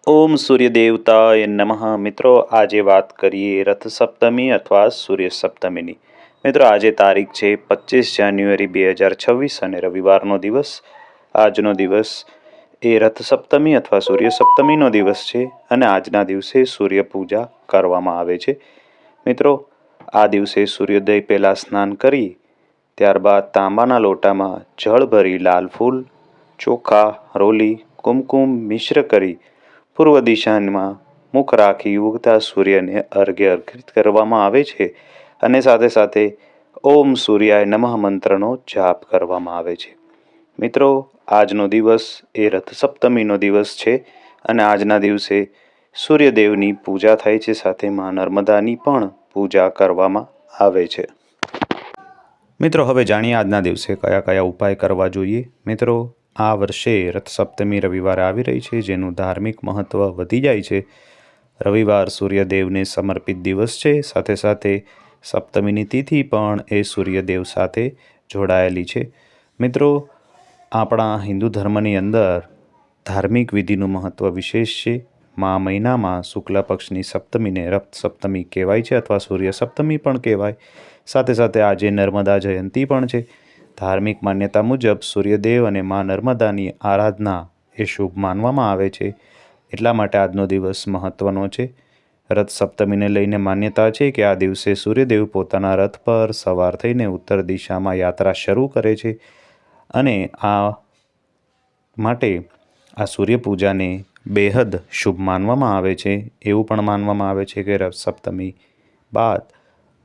ઓમ સૂર્ય દેવતાય નમઃ. મિત્રો, આજે વાત કરીએ રથ સપ્તમી અથવા સૂર્ય સપ્તમીની. મિત્રો, આજે તારીખ છે 25 જાન્યુઆરી 2026 અને રવિવારનો દિવસ. આજનો દિવસ એ રથ સપ્તમી અથવા સૂર્ય સપ્તમીનો દિવસ છે અને આજના દિવસે સૂર્ય પૂજા કરવામાં આવે છે. મિત્રો, આ દિવસે સૂર્યોદય પહેલાં સ્નાન કરી ત્યારબાદ તાંબાના લોટામાં જળ ભરી લાલ ફૂલ, ચોખા, રોલી, કુમકુમ મિશ્ર કરી પૂર્વ દિશામાં મુખ રાખી ઉગતા સૂર્યને અર્ઘ્ય અર્પિત કરવામાં આવે છે અને સાથે સાથે ઓમ સૂર્યાય નમઃ મંત્રનો જાપ કરવામાં આવે છે. મિત્રો, આજનો દિવસ એ રથ સપ્તમીનો દિવસ છે અને આજના દિવસે સૂર્યદેવની પૂજા થાય છે, સાથે માં નર્મદાની પણ પૂજા કરવામાં આવે છે. મિત્રો, હવે જાણીએ આજના દિવસે કયા કયા ઉપાય કરવા જોઈએ. મિત્રો, આ વર્ષે રથ સપ્તમી રવિવારે આવી રહી છે, જેનું ધાર્મિક મહત્ત્વ વધી જાય છે. રવિવાર સૂર્યદેવને સમર્પિત દિવસ છે, સાથે સાથે સપ્તમીની તિથિ પણ એ સૂર્યદેવ સાથે જોડાયેલી છે. મિત્રો, આપણા હિન્દુ ધર્મની અંદર ધાર્મિક વિધિનું મહત્ત્વ વિશેષ છે. મહિનામાં શુક્લ પક્ષની સપ્તમીને રથ સપ્તમી કહેવાય છે અથવા સૂર્ય સપ્તમી પણ કહેવાય. સાથે સાથે આજે નર્મદા જયંતી પણ છે. ધાર્મિક માન્યતા મુજબ સૂર્યદેવ અને માં નર્મદાની આરાધના એ શુભ માનવામાં આવે છે, એટલા માટે આજનો દિવસ મહત્ત્વનો છે. રથ સપ્તમીને લઈને માન્યતા છે કે આ દિવસે સૂર્યદેવ પોતાના રથ પર સવાર થઈને ઉત્તર દિશામાં યાત્રા શરૂ કરે છે અને આ માટે આ સૂર્યપૂજાને બેહદ શુભ માનવામાં આવે છે. એવું પણ માનવામાં આવે છે કે રથ સપ્તમી બાદ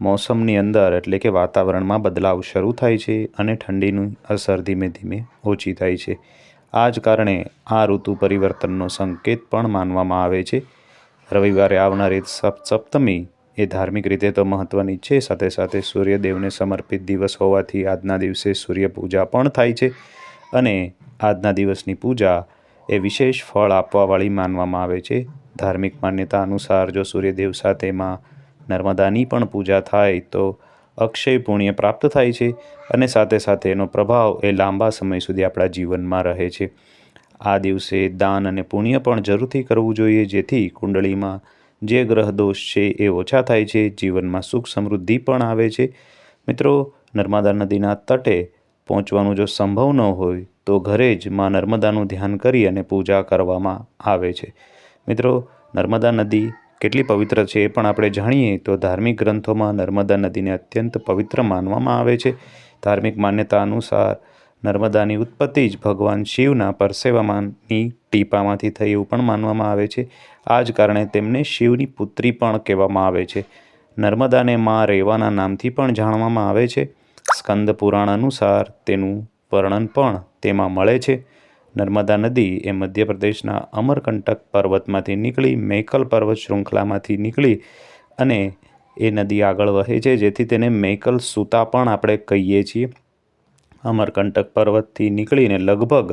મોસમની અંદર એટલે કે વાતાવરણમાં બદલાવ શરૂ થાય છે અને ઠંડીની અસર ધીમે ધીમે ઓછી થાય છે. આ જ કારણે આ ઋતુ પરિવર્તનનો સંકેત પણ માનવામાં આવે છે. રવિવારે આવનારી સપ્તમી એ ધાર્મિક રીતે તો મહત્ત્વની છે, સાથે સાથે સૂર્યદેવને સમર્પિત દિવસ હોવાથી આજના દિવસે સૂર્યપૂજા પણ થાય છે અને આજના દિવસની પૂજા એ વિશેષ ફળ આપવાવાળી માનવામાં આવે છે. ધાર્મિક માન્યતા અનુસાર જો સૂર્યદેવ સાથે માં નર્મદાની પણ પૂજા થાય તો અક્ષય પુણ્ય પ્રાપ્ત થાય છે અને સાથે સાથે એનો પ્રભાવ એ લાંબા સમય સુધી આપણા જીવનમાં રહે છે. આ દિવસે દાન અને પુણ્ય પણ જરૂરથી કરવું જોઈએ, જેથી કુંડળીમાં જે ગ્રહ દોષ છે એ ઓછા થાય છે, જીવનમાં સુખ સમૃદ્ધિ પણ આવે છે. મિત્રો, નર્મદા નદીના તટે પહોંચવાનું જો સંભવ ન હોય તો ઘરે જ માં નર્મદાનું ધ્યાન કરી અને પૂજા કરવામાં આવે છે. મિત્રો, નર્મદા નદી કેટલી પવિત્ર છે એ પણ આપણે જાણીએ તો ધાર્મિક ગ્રંથોમાં નર્મદા નદીને અત્યંત પવિત્ર માનવામાં આવે છે. ધાર્મિક માન્યતા અનુસાર નર્મદાની ઉત્પત્તિ જ ભગવાન શિવના પરસેવામાંની ટીપામાંથી થઈ એવું પણ માનવામાં આવે છે. આ જ કારણે તેમને શિવની પુત્રી પણ કહેવામાં આવે છે. નર્મદાને માં રેવાના નામથી પણ જાણવામાં આવે છે. સ્કંદ પુરાણ અનુસાર તેનું વર્ણન પણ તેમાં મળે છે. નર્મદા નદી એ મધ્યપ્રદેશના અમરકંટક પર્વતમાંથી નીકળી મૈકલ પર્વત શૃંખલામાંથી નીકળી અને એ નદી આગળ વહે છે, જેથી તેને મૈકલ સુતા પણ આપણે કહીએ છીએ. અમરકંટક પર્વતથી નીકળીને લગભગ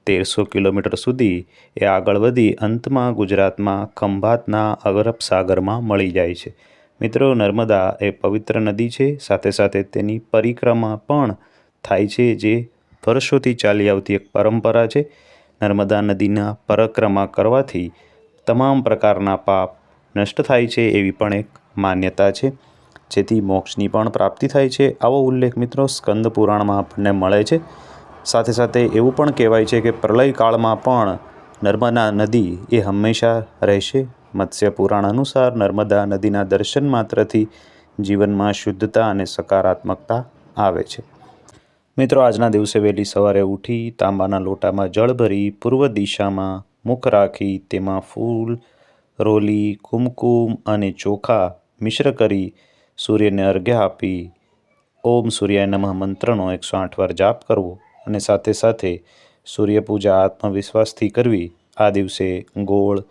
1300 કિલોમીટર સુધી એ આગળ વધી અંતમાં ગુજરાતમાં ખંભાતના અરબ સાગરમાં મળી જાય છે. મિત્રો, નર્મદા એ પવિત્ર નદી છે, સાથે સાથે તેની પરિક્રમા પણ થાય છે, જે વર્ષોથી ચાલી આવતી એક પરંપરા છે. નર્મદા નદીના પરિક્રમા કરવાથી તમામ પ્રકારના પાપ નષ્ટ થાય છે એવી પણ એક માન્યતા છે, જેથી મોક્ષની પણ પ્રાપ્તિ થાય છે. આવો ઉલ્લેખ મિત્રો સ્કંદ પુરાણમાં આપણને મળે છે. સાથે સાથે એવું પણ કહેવાય છે કે પ્રલય કાળમાં પણ નર્મદા નદી એ હંમેશા રહેશે. મત્સ્ય પુરાણ અનુસાર નર્મદા નદીના દર્શન માત્રથી જીવનમાં શુદ્ધતા અને સકારાત્મકતા આવે છે. મિત્રો, આજના દિવસે વહેલી સવારે ઉઠી તાંબાના લોટામાં જળ ભરી પૂર્વ દિશામાં મુખ રાખી તેમાં ફૂલ, રોલી, કુમકુમ અને ચોખા મિશ્ર કરી સૂર્યને અર્ઘ્ય આપી ઓમ સૂર્યાય નમઃ મંત્રનો 108 વાર જાપ કરવો અને સાથે સાથે સૂર્યપૂજા આત્મવિશ્વાસથી કરવી. આ દિવસે ગોળ,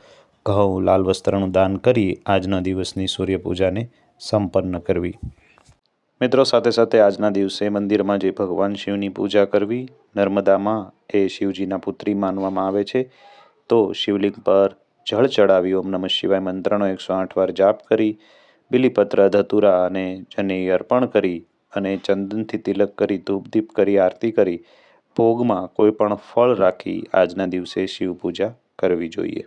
ઘઉં, લાલ વસ્ત્રનું દાન કરી આજના દિવસની સૂર્યપૂજાને સંપન્ન કરવી. મિત્રો, સાથે સાથે આજના દિવસે મંદિરમાં જઈ ભગવાન શિવની પૂજા કરવી. નર્મદામાં એ શિવજીના પુત્રી માનવામાં આવે છે, તો શિવલિંગ પર જળ ચડાવી ઓમ નમઃ શિવાય મંત્રનો 108 વાર જાપ કરી બિલીપત્ર, ધતુરા અને જનેઈ અર્પણ કરી અને ચંદનથી તિલક કરી ધૂપદીપ કરી આરતી કરી ભોગમાં કોઈ પણ ફળ રાખી આજના દિવસે શિવ પૂજા કરવી જોઈએ.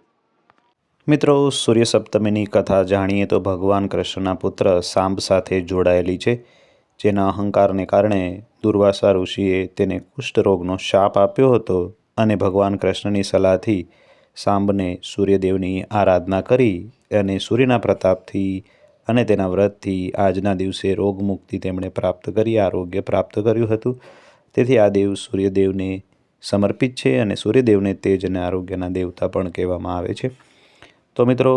મિત્રો, સૂર્ય સપ્તમીની કથા જાણીએ તો ભગવાન કૃષ્ણના પુત્ર સાંબ સાથે જોડાયેલી છે, જેના અહંકારને કારણે દુર્વાસા ઋષિએ તેને કુષ્ઠરોગનો શાપ આપ્યો હતો અને ભગવાન કૃષ્ણની સલાહથી સાંબને સૂર્યદેવની આરાધના કરી અને સૂર્યના પ્રતાપથી અને તેના વ્રતથી આજના દિવસે રોગમુક્તિ તેમણે પ્રાપ્ત કરી, આરોગ્ય પ્રાપ્ત કર્યું હતું. તેથી આ દેવ સૂર્યદેવને સમર્પિત છે અને સૂર્યદેવને તેજ અને આરોગ્યના દેવતા પણ કહેવામાં આવે છે. તો મિત્રો,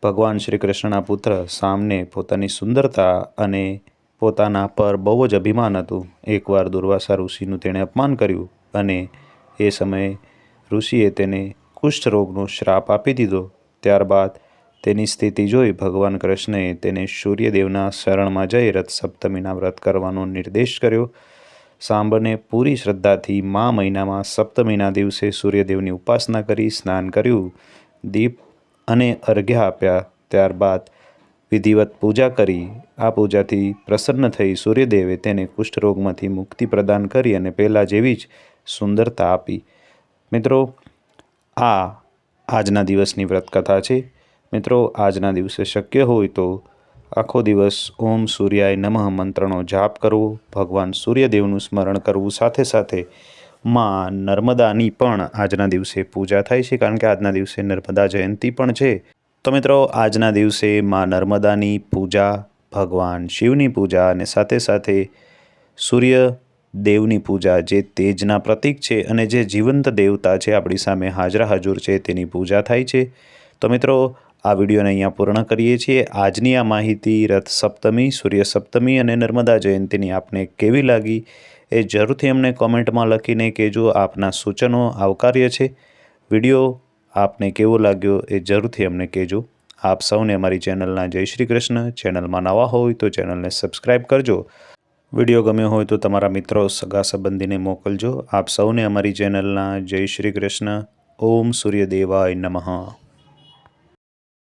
ભગવાન શ્રી કૃષ્ણના પુત્ર સામને પોતાની સુંદરતા અને પોતાના પર બહુ જ અભિમાન હતું. એકવાર દુર્વાસા ઋષિનું તેણે અપમાન કર્યું અને એ સમયે ઋષિએ તેને કુષ્ઠરોગનો શ્રાપ આપી દીધો. ત્યારબાદ તેની સ્થિતિ જોઈ ભગવાન કૃષ્ણએ તેને સૂર્યદેવના શરણમાં જઈ રથ સપ્તમીના વ્રત કરવાનો નિર્દેશ કર્યો. સાંબને પૂરી શ્રદ્ધાથી મહિનામાં સપ્તમીના દિવસે સૂર્યદેવની ઉપાસના કરી, સ્નાન કર્યું, દીપ અને અર્ઘ્ય આપ્યા. ત્યારબાદ વિધિવત પૂજા કરી. આ પૂજાથી પ્રસન્ન થઈ સૂર્યદેવે તેને કુષ્ઠરોગમાંથી મુક્તિ પ્રદાન કરી અને પહેલાં જેવી જ સુંદરતા આપી. મિત્રો, આજના દિવસની વ્રતકથા છે. મિત્રો, આજના દિવસે શક્ય હોય તો આખો દિવસ ઓમ સૂર્યાય નમઃ મંત્રનો જાપ કરવો, ભગવાન સૂર્યદેવનું સ્મરણ કરવું, સાથે સાથે માં નર્મદાની પણ આજના દિવસે પૂજા થાય છે, કારણ કે આજના દિવસે નર્મદા જયંતિ પણ છે. તો મિત્રો, આજના દિવસે માં નર્મદાની પૂજા, ભગવાન શિવની પૂજા અને સાથે સાથે સૂર્યદેવની પૂજા, જે તેજના પ્રતીક છે અને જે જીવંત દેવતા છે, આપણી સામે હાજર છે, તેની પૂજા થાય છે. તો મિત્રો, આ વિડીયોને અહીંયા પૂર્ણ કરીએ છીએ. આજની આ માહિતી રથ સપ્તમી, સૂર્ય સપ્તમી અને નર્મદા જયંતિની આપને કેવી લાગી એ જરૂરથી અમને કોમેન્ટમાં લખીને કહેજો. આપના સૂચનો આવકાર્ય છે. વિડીયો આપને કેવો લાગ્યો એ જરૂરથી અમને કહેજો. આપ સૌને અમારી ચેનલના જય શ્રી કૃષ્ણ. ચેનલમાં નવા હોય તો ચેનલને સબસ્ક્રાઈબ કરજો. વિડીયો ગમ્યો હોય તો તમારા મિત્રો, સગા સંબંધીને મોકલજો. આપ સૌને અમારી ચેનલના જય શ્રી કૃષ્ણ. ઓમ સૂર્યદેવાય નમઃ.